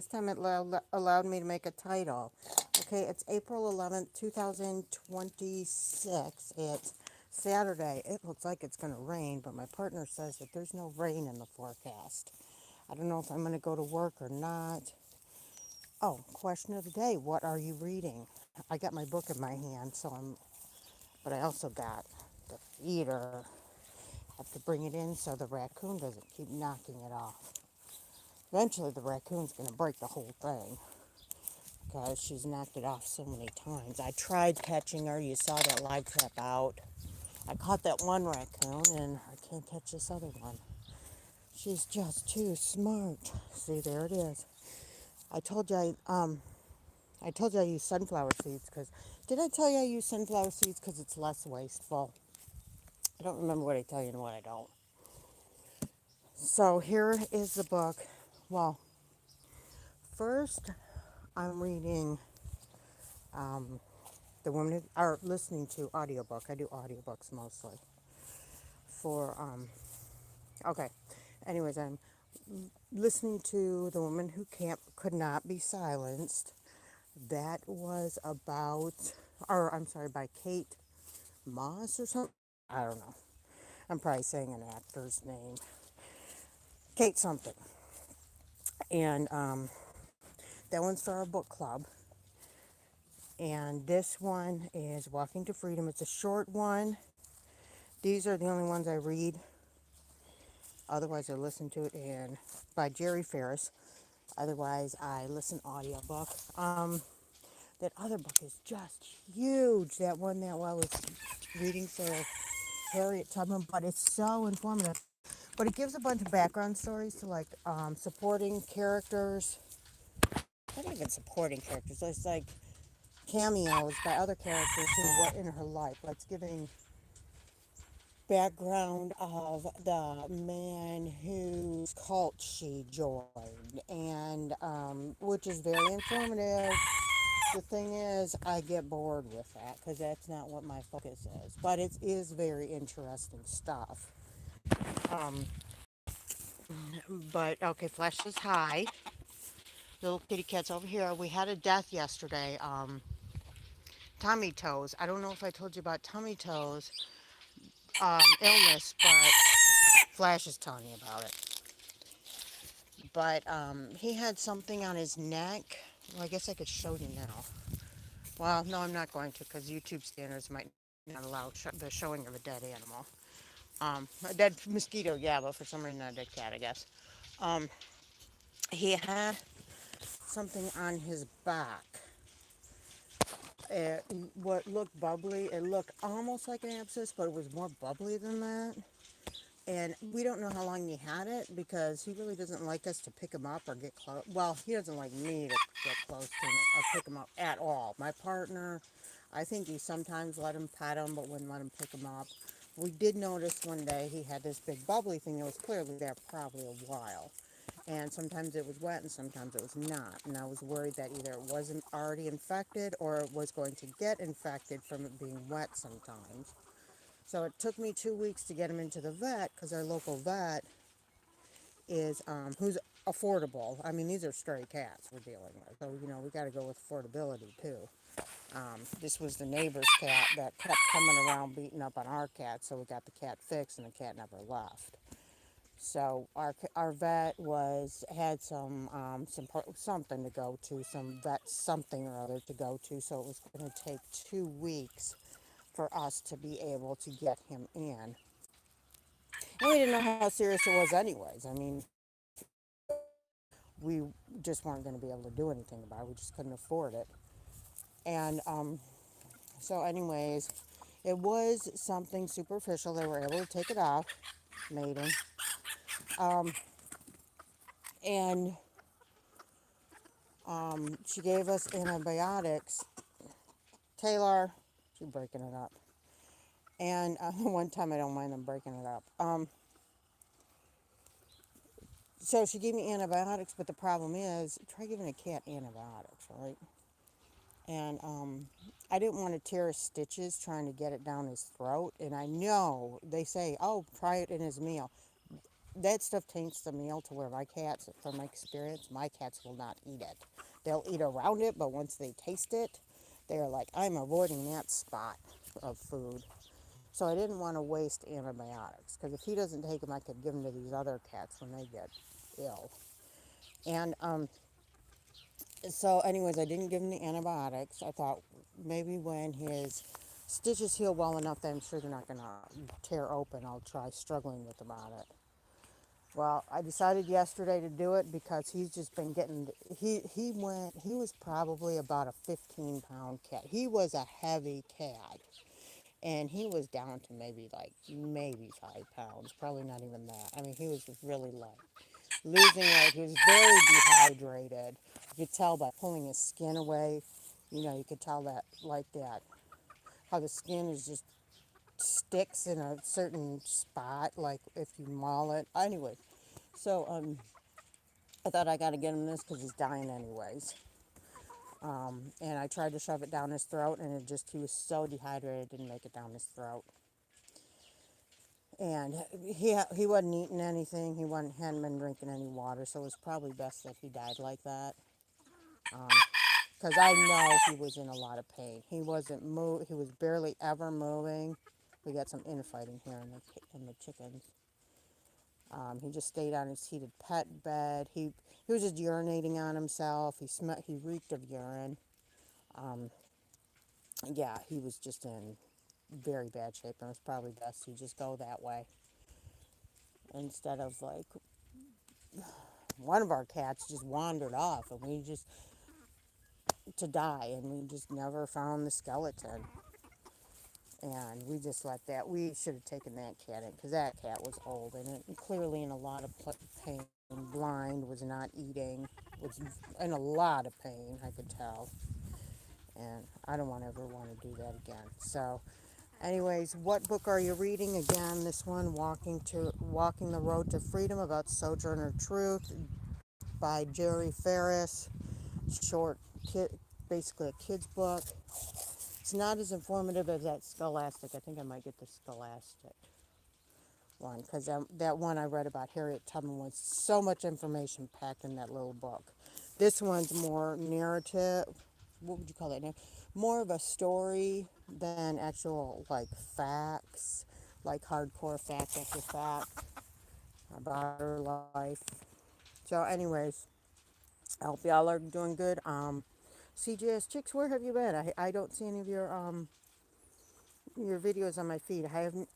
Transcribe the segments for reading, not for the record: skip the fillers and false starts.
this time it allowed me to make a title. Okay, it's April 11th, 2026. It's Saturday. It looks like it's going to rain, but my partner says that there's no rain in the forecast. I don't know if I'm going to go to work or not. Oh, question of the day. What are you reading? I got my book in my hand, but I also got the feeder. I have to bring it in so the raccoon doesn't keep knocking it off. Eventually, the raccoon's going to break the whole thing because she's knocked it off so many times. I tried catching her. You saw that live trap out. I caught that one raccoon, and I can't catch this other one. She's just too smart. See, there it is. I told you I use sunflower seeds because, did I tell you I use sunflower seeds because it's less wasteful? I don't remember what I tell you and what I don't. So here is the book. Well, first I'm reading the woman who, or listening to audiobook. I do audiobooks mostly. For okay. Anyways, I'm listening to The Woman Who Could Not Be Silenced. That was about, or I'm sorry, by Kate Moss or something. I don't know. I'm probably saying an actor's name. Kate something. And that one's for our book club. And this one is Walking to Freedom. It's a short one. These are the only ones I read. Otherwise, I listen to it by Jerry Ferris. Otherwise, I listen audiobook. That other book is just huge. That one that I was reading for Harriet Tubman, but it's so informative. But it gives a bunch of background stories to like supporting characters. Not even supporting characters. It's like cameos by other characters who were in her life. Like it's giving background of the man whose cult she joined, and which is very informative. The thing is, I get bored with that because that's not what my focus is. But it is very interesting stuff. Um, but okay, Flesh is high. Little kitty cat's over here. We had a death yesterday. Tummy Toes. I don't know if I told you about Tummy Toes illness, but Flash is telling you about it. But he had something on his neck. Well, I guess I could show you now. Well, no, I'm not going to because YouTube standards might not allow the showing of a dead animal. A dead mosquito, yeah, but for some reason not a dead cat, I guess. Um, he had something on his back. It, what looked bubbly, it looked almost like an abscess, but it was more bubbly than that. And we don't know how long he had it because he really doesn't like us to pick him up or get close. Well, he doesn't like me to get close to him or pick him up at all. My partner, I think he sometimes let him pet him, but wouldn't let him pick him up. We did notice one day he had this big bubbly thing that was clearly there probably a while. And sometimes it was wet and sometimes it was not. And I was worried that either it wasn't already infected or it was going to get infected from it being wet sometimes. So it took me 2 weeks to get him into the vet because our local vet is, who's affordable. I mean, these are stray cats we're dealing with. So, we got to go with affordability too. This was the neighbor's cat that kept coming around beating up on our cat. So we got the cat fixed and the cat never left. So our vet had something to go to, some vet something or other to go to. So it was going to take 2 weeks for us to be able to get him in. And we didn't know how serious it was anyways. I mean, we just weren't going to be able to do anything about it. We just couldn't afford it. And so anyways, it was something superficial. They were able to take it off, mating. And she gave us antibiotics. Taylor, she's breaking it up. And one time I don't mind them breaking it up. So she gave me antibiotics, but the problem is, try giving a cat antibiotics, right? And I didn't want to tear his stitches trying to get it down his throat. And I know they say, oh, try it in his meal. that stuff taints the meal to where my cats, from my experience, my cats will not eat it. They'll eat around it, but once they taste it, they're like, I'm avoiding that spot of food. So I didn't want to waste antibiotics because if he doesn't take them, I could give them to these other cats when they get ill. And so, anyways, I didn't give him the antibiotics. I thought maybe when his stitches heal well enough that I'm sure they're not going to tear open, I'll try struggling with about it. Well, I decided yesterday to do it because he's just been getting, he was probably about a 15-pound cat. He was a heavy cat. And he was down to maybe 5 pounds, probably not even that. I mean, he was really light. Losing weight, he was very dehydrated. You could tell by pulling his skin away. You could tell that, like that, how the skin is just sticks in a certain spot, like if you maul it. Anyway, so I thought I got to get him this because he's dying anyways. And I tried to shove it down his throat, and he was so dehydrated, it didn't make it down his throat. And he wasn't eating anything. Hadn't been drinking any water, so it was probably best that he died like that. Because I know he was in a lot of pain. He wasn't move. He was barely ever moving. We got some infighting here in the chickens. He just stayed on his heated pet bed. He was just urinating on himself. He reeked of urine. Um, yeah, he was just in very bad shape, and it was probably best he just go that way instead of like one of our cats just wandered off and we just to die, and we just never found the skeleton, and we just let that. We should have taken that cat in because that cat was old and clearly in a lot of pain, blind, was not eating, was in a lot of pain, I could tell, and I don't ever want to do that again. So anyways, what book are you reading? Again, this one, Walking the Road to Freedom, about Sojourner Truth, by Jerry Ferris. Short kid, basically a kid's book. It's not as informative as that Scholastic. I think I might get the Scholastic one because that one I read about Harriet Tubman was so much information packed in that little book. This one's more narrative. What would you call that? More of a story than actual like facts, like hardcore fact after fact about her life. So, anyways, I hope y'all are doing good. CJS Chicks, where have you been? I don't see any of your videos on my feed.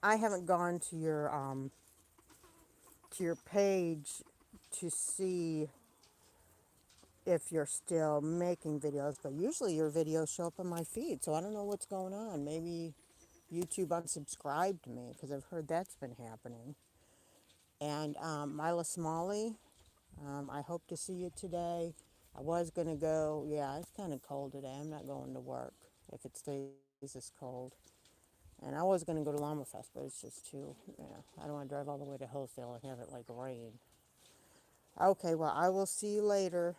I haven't gone to your page to see if you're still making videos, but usually your videos show up on my feed, so I don't know what's going on. Maybe YouTube unsubscribed me because I've heard that's been happening. And Mila Smalley, I hope to see you today. I was going to go, yeah, it's kind of cold today. I'm not going to work if it stays this cold. And I was going to go to Llama Fest, but it's just I don't want to drive all the way to Hillsdale and have it like rain. Okay, well, I will see you later.